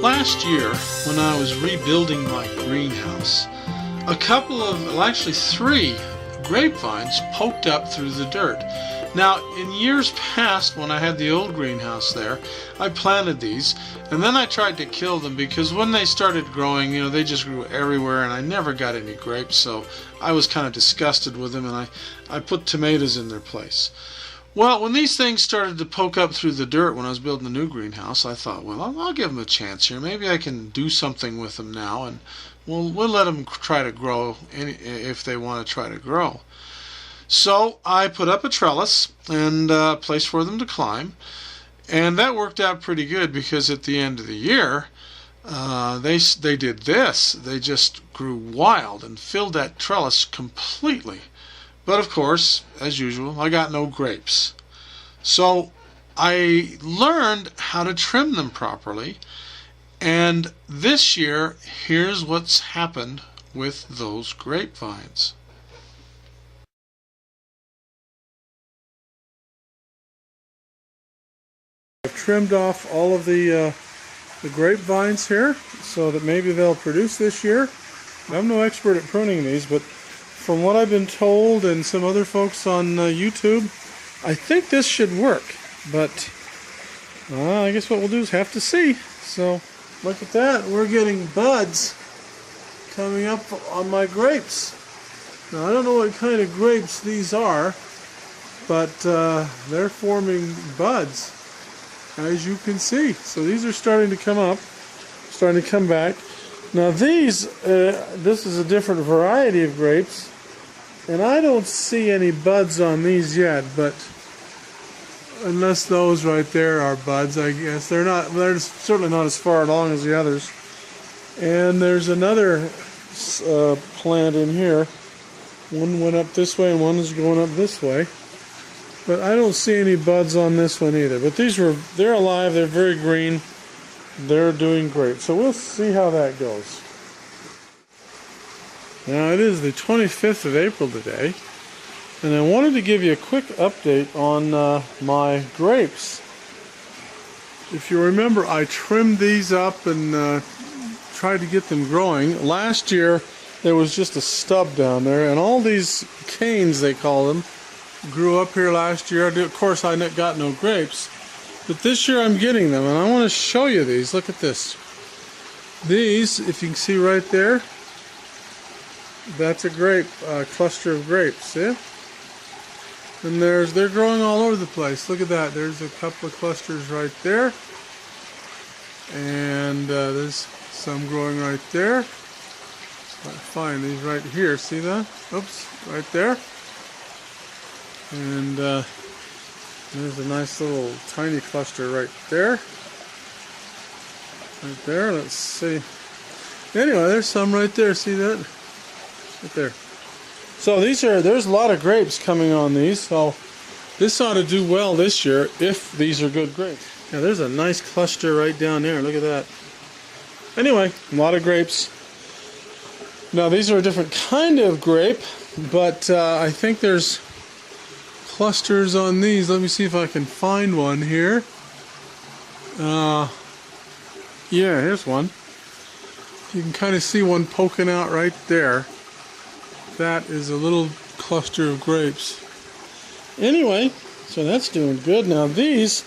Last year, when I was rebuilding my greenhouse, a couple of, well, actually 3 grapevines poked up through the dirt. Now, in years past, when I had the old greenhouse there, I planted these, and then I tried to kill them because when they started growing, they just grew everywhere, and I never got any grapes, so I was kind of disgusted with them, and I put tomatoes in their place. Well, when these things started to poke up through the dirt when I was building the new greenhouse, I thought, well, I'll give them a chance here. Maybe I can do something with them now, and we'll let them try to grow if they want to try to grow. So I put up a trellis and a place for them to climb, and that worked out pretty good because at the end of the year, they did this. They just grew wild and filled that trellis completely. But of course, as usual, I got no grapes. So I learned how to trim them properly, and this year, here's what's happened with those grapevines. I've trimmed off all of the grapevines here so that maybe they'll produce this year. I'm no expert at pruning these, but from what I've been told and some other folks on YouTube, I think this should work. But I guess what we'll do is have to see. So look at that. We're getting buds coming up on my grapes. Now I don't know what kind of grapes these are, but they're forming buds, as you can see. So these are starting to come up, starting to come back. Now these, this is a different variety of grapes, and I don't see any buds on these yet, but unless those right there are buds, I guess. They're certainly not as far along as the others. And there's another plant in here. One went up this way and one is going up this way. But I don't see any buds on this one either. But they're alive, they're very green. They're doing great. So we'll see how that goes. Now it is the 25th of April today, and I wanted to give you a quick update on my grapes. If you remember, I trimmed these up and tried to get them growing. Last year there was just a stub down there, and all these canes, they call them, grew up here last year. Of course I got no grapes. But this year I'm getting them, and I want to show you these. Look at this. These, if you can see right there, that's a grape, cluster of grapes, see? And they're growing all over the place. Look at that. There's a couple of clusters right there. And there's some growing right there. I find these right here, see that? Oops, right there. And there's a nice little tiny cluster right there. Right there, let's see. Anyway, there's some right there, see that? Right there. So there's a lot of grapes coming on these, so this ought to do well this year if these are good grapes. Now there's a nice cluster right down there, look at that. Anyway, a lot of grapes. Now these are a different kind of grape, but I think there's clusters on these. Let me see if I can find one here. Yeah, here's one. You can kind of see one poking out right there. That is a little cluster of grapes. Anyway, so that's doing good. Now these,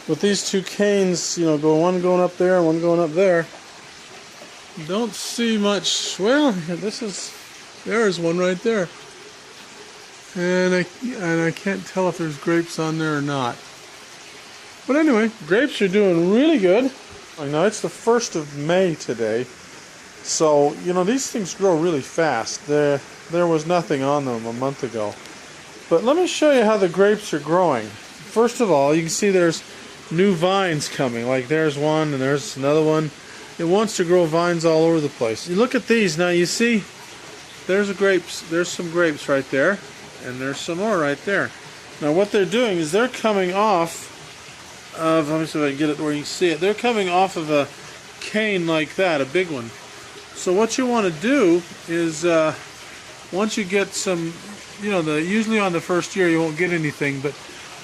with these 2 canes, one going up there and one going up there, don't see much. Well, there's one right there. And I can't tell if there's grapes on there or not. But anyway, grapes are doing really good. Now it's the 1st of May today, so these things grow really fast. There was nothing on them a month ago. But let me show you how the grapes are growing. First of all, you can see there's new vines coming. Like there's one and there's another one. It wants to grow vines all over the place. You look at these now. You see, there's some grapes right there. And there's some more right there. Now what they're doing is they're coming off of, let me see if I can get it where you can see it. They're coming off of a cane like that, a big one. So what you want to do is, once you get some, usually on the first year you won't get anything, but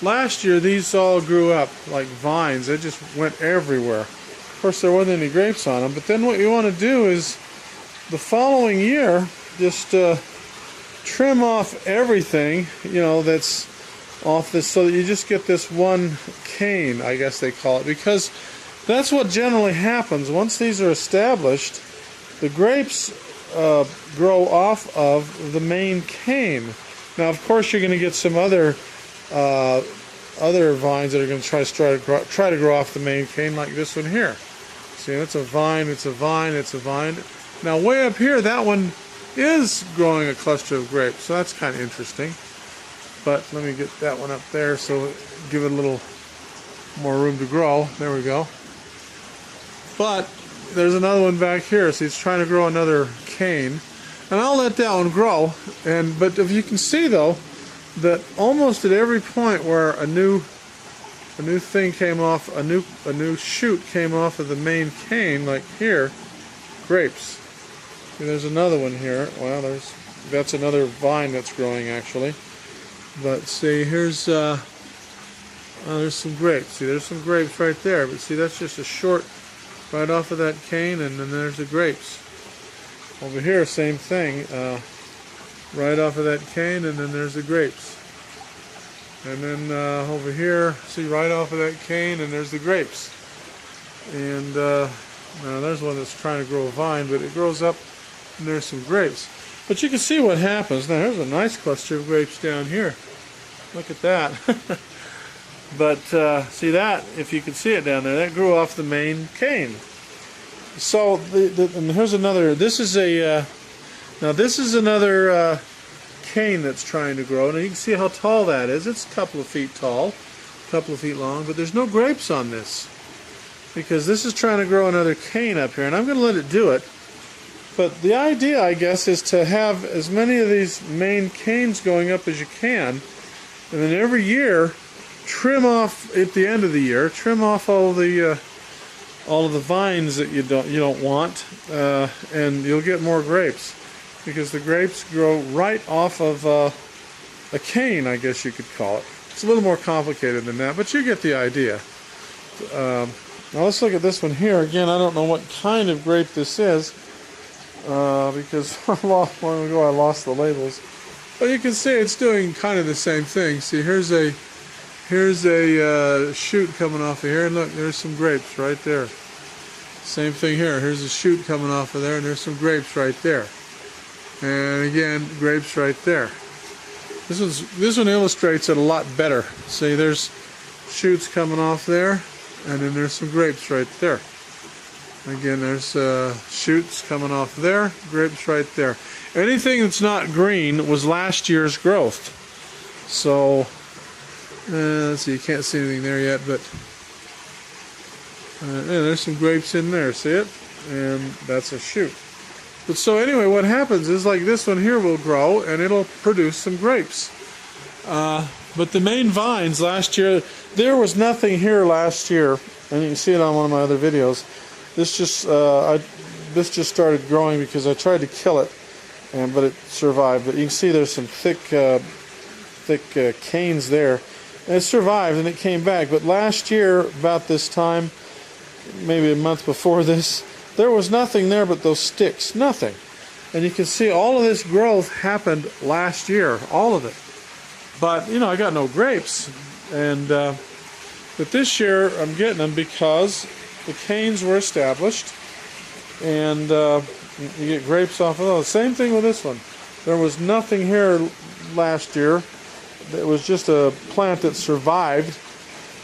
last year these all grew up like vines. They just went everywhere. course, there wasn't any grapes on them. But then what you want to do is the following year, just trim off everything, you know, that's off this, so that you just get this one cane, I guess they call it, because that's what generally happens. Once these are established, the grapes grow off of the main cane. Now, of course, you're going to get some other vines that are going to try to grow off the main cane, like this one here. See, it's a vine, it's a vine, it's a vine. Now, way up here, that one is growing a cluster of grapes, so that's kind of interesting. But let me get that one up there, so give it a little more room to grow. There we go. But there's another one back here, so he's trying to grow another cane, and I'll let that one grow. But if you can see though, that almost at every point where a new thing came off, a new shoot came off of the main cane, like here, grapes. See, there's another one here. Well, that's another vine that's growing actually. But see, here's there's some grapes. See, there's some grapes right there. But see, that's just a short right off of that cane, and then there's the grapes. Over here, same thing. Right off of that cane, and then there's the grapes. And then over here, see, right off of that cane, and there's the grapes. And now there's one that's trying to grow a vine, but it grows up, and there's some grapes. But you can see what happens. Now, there's a nice cluster of grapes down here. Look at that. But see that, if you can see it down there, that grew off the main cane. So, and here's another, this is a, now this is another cane that's trying to grow. Now you can see how tall that is. It's a couple of feet tall, a couple of feet long, but there's no grapes on this, because this is trying to grow another cane up here, and I'm going to let it do it. But the idea, I guess, is to have as many of these main canes going up as you can, and then every year trim off at the end of the year, trim off all of the vines that you don't want, and you'll get more grapes, because the grapes grow right off of a cane, I guess you could call it. It's a little more complicated than that, but you get the idea. Now let's look at this one here. Again, I don't know what kind of grape this is, because long ago I lost the labels. But you can see it's doing kind of the same thing. See, here's a shoot coming off of here, and look, there's some grapes right there. Same thing here. Here's a shoot coming off of there, and there's some grapes right there. And again, grapes right there. This one illustrates it a lot better. See, there's shoots coming off there, and then there's some grapes right there. Again, there's shoots coming off there, grapes right there. Anything that's not green was last year's growth. So, let's see, you can't see anything there yet, but yeah, there's some grapes in there, see it? And that's a shoot. But so anyway, what happens is, like, this one here will grow, and it'll produce some grapes. But the main vines last year, there was nothing here last year, and you can see it on one of my other videos. This just started growing because I tried to kill it, but it survived. But you can see there's some thick canes there, and it survived and it came back. But last year, about this time, maybe a month before this, there was nothing there but those sticks, nothing. And you can see all of this growth happened last year, all of it. But you know, I got no grapes, and but this year I'm getting them because the canes were established, and you get grapes off of those. Same thing with this one. There was nothing here last year. It was just a plant that survived,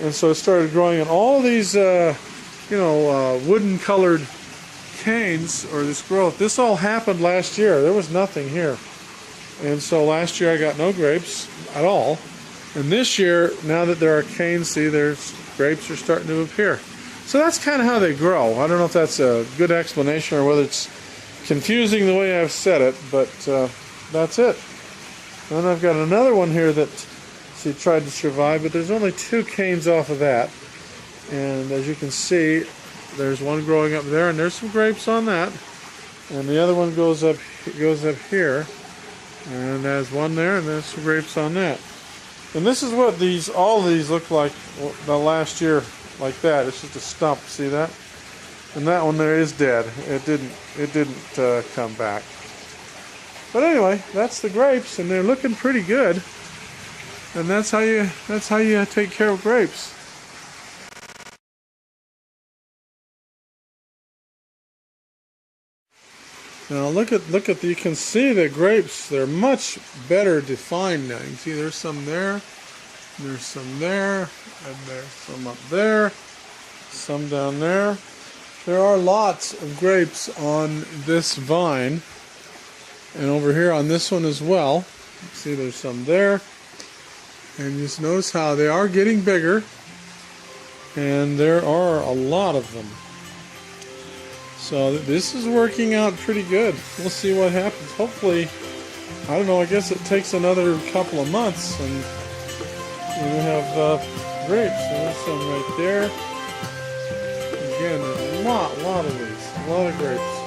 and so it started growing. And all these, wooden colored canes, or this growth, this all happened last year. There was nothing here. And so last year I got no grapes at all. And this year, now that there are canes, see, there's grapes are starting to appear. So that's kind of how they grow. I don't know if that's a good explanation or whether it's confusing the way I've said it, but that's it. And I've got another one here that, see, tried to survive, but there's only 2 canes off of that. And as you can see, there's one growing up there, and there's some grapes on that. And the other one goes up here, and there's one there, and there's some grapes on that. And this is what all of these look like the last year. Like that, it's just a stump, see that? And that one there is dead. It didn't come back. But anyway, that's the grapes, and they're looking pretty good. And that's how you take care of grapes. Now look at you can see the grapes, they're much better defined now. You can see there's some there, there's some there, and there's some up there, some down there. There are lots of grapes on this vine, and over here on this one as well. See, there's some there, and just notice how they are getting bigger, and there are a lot of them. So this is working out pretty good. We'll see what happens. Hopefully, I don't know, I guess it takes another couple of months, and we'll have grapes. So there's some right there. Again, there's a lot of these, a lot of grapes.